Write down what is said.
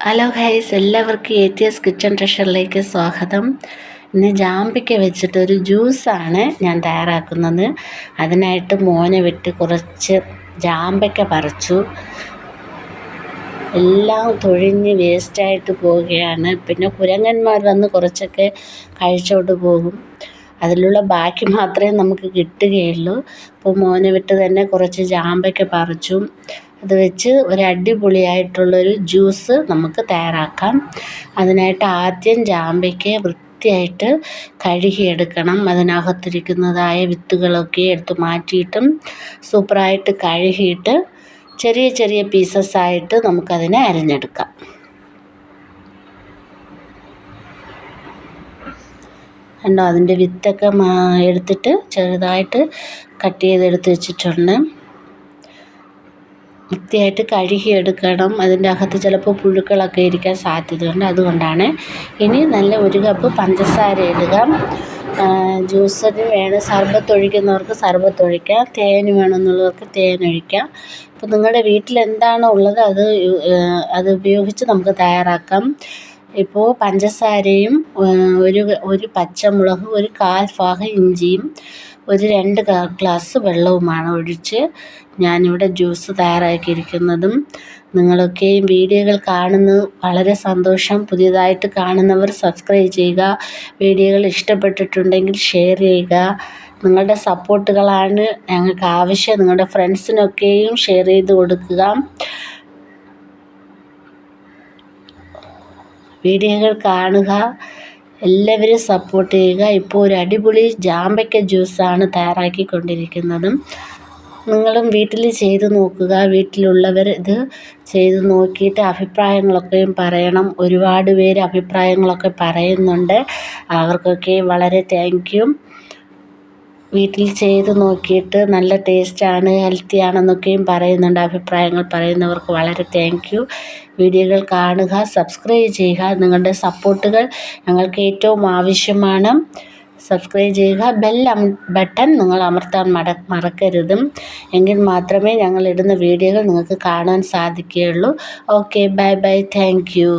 Hello guys, എല്ലാവർക്കും ATS kitchen ട്രഷറിലേക്ക് സ്വാഗതം. ഇന്ന് ജാമ്പയ്ക്ക വെച്ചിട്ടൊരു ജ്യൂസാണ് ഞാൻ തയ്യാറാക്കുന്നത്. അതിനായിട്ട് മോനെ വിട്ട് കുറച്ച് ജാമ്പയ്ക്ക പറിച്ചു. എല്ലാം തൊഴിഞ്ഞ് വേസ്റ്റായിട്ട് പോവുകയാണ്. പിന്നെ കുരങ്ങന്മാർ വന്ന് കുറച്ചൊക്കെ കഴിച്ചോണ്ട് പോകും. അതിലുള്ള ബാക്കി മാത്രമേ നമുക്ക് കിട്ടുകയുള്ളൂ. അപ്പോൾ മോനെ വിട്ട് തന്നെ കുറച്ച് ജാമ്പയ്ക്ക പറിച്ചു. അത് വെച്ച് ഒരു അടിപൊളിയായിട്ടുള്ളൊരു ജ്യൂസ് നമുക്ക് തയ്യാറാക്കാം. അതിനായിട്ട് ആദ്യം ജാമ്പയ്ക്ക വൃത്തിയായിട്ട് കഴുകിയെടുക്കണം. അതിനകത്തിരിക്കുന്നതായ വിത്തുകളൊക്കെ എടുത്ത് മാറ്റിയിട്ടും സൂപ്പറായിട്ട് കഴുകിയിട്ട് ചെറിയ ചെറിയ പീസസ്സായിട്ട് നമുക്കതിനെ അരിഞ്ഞെടുക്കാം. കണ്ടോ, അതിൻ്റെ വിത്തൊക്കെ എടുത്തിട്ട് ചെറുതായിട്ട് കട്ട് ചെയ്തെടുത്ത് വെച്ചിട്ടുണ്ട്. വൃത്തിയായിട്ട് കഴുകിയെടുക്കണം. അതിൻ്റെ അകത്ത് ചിലപ്പോൾ പുഴുക്കളൊക്കെ ഇരിക്കാൻ സാധ്യതയുണ്ട്. അതുകൊണ്ടാണ്. ഇനി നല്ല 1 കപ്പ് പഞ്ചസാര ഇടുക. ജ്യൂസിന് വേണം സർബത്ത് ഒഴിക്കുന്നവർക്ക് സർബത്ത് ഒഴിക്കാം, തേൻ വേണമെന്നുള്ളവർക്ക് തേൻ ഒഴിക്കാം. അപ്പോൾ നിങ്ങളുടെ വീട്ടിൽ എന്താണോ ഉള്ളത് അത് ഉപയോഗിച്ച് നമുക്ക് തയ്യാറാക്കാം. ഇപ്പോൾ പഞ്ചസാരയും ഒരു പച്ചമുളകും 1/4 ഭാഗം ഇഞ്ചിയും 2 ഗ്ലാസ് വെള്ളവുമാണ് ഒഴിച്ച് ഞാനിവിടെ ജ്യൂസ് തയ്യാറാക്കിയിരിക്കുന്നതും. നിങ്ങളൊക്കെ വീഡിയോകൾ കാണുന്നത് വളരെ സന്തോഷം. പുതിയതായിട്ട് കാണുന്നവർ സബ്സ്ക്രൈബ് ചെയ്യുക. വീഡിയോകൾ ഇഷ്ടപ്പെട്ടിട്ടുണ്ടെങ്കിൽ ഷെയർ ചെയ്യുക. നിങ്ങളുടെ സപ്പോർട്ടുകളാണ് ഞങ്ങൾക്ക് ആവശ്യം. നിങ്ങളുടെ ഫ്രണ്ട്സിനൊക്കെയും ഷെയർ ചെയ്ത് കൊടുക്കുക. വീഡിയോകൾ കാണുക, എല്ലാവരും സപ്പോർട്ട് ചെയ്യുക. ഇപ്പോൾ ഒരു അടിപൊളി ജാമ്പയ്ക്ക ജ്യൂസാണ് തയ്യാറാക്കിക്കൊണ്ടിരിക്കുന്നതും. നിങ്ങളും വീട്ടിൽ ചെയ്ത് നോക്കുക. വീട്ടിലുള്ളവർ ഇത് ചെയ്ത് നോക്കിയിട്ട് അഭിപ്രായങ്ങളൊക്കെയും പറയണം. ഒരുപാട് പേര് അഭിപ്രായങ്ങളൊക്കെ പറയുന്നുണ്ട്. അവർക്കൊക്കെ വളരെ താങ്ക് യു. വീട്ടിൽ ചെയ്ത് നോക്കിയിട്ട് നല്ല ടേസ്റ്റാണ്, ഹെൽത്തിയാണെന്നൊക്കെയും പറയുന്നുണ്ട്. അഭിപ്രായങ്ങൾ പറയുന്നവർക്ക് വളരെ താങ്ക് യു. വീഡിയോകൾ കാണുക, സബ്സ്ക്രൈബ് ചെയ്യുക. നിങ്ങളുടെ സപ്പോർട്ടുകൾ ഞങ്ങൾക്ക് ഏറ്റവും ആവശ്യമാണ്. സബ്സ്ക്രൈബ് ചെയ്യുക. ബെൽ ബട്ടൺ നിങ്ങൾ അമർത്താൻ മറക്കരുത്. എങ്കിൽ മാത്രമേ ഞങ്ങളിടുന്ന വീഡിയോകൾ നിങ്ങൾക്ക് കാണാൻ സാധിക്കുകയുള്ളൂ. Okay, bye bye, thank you.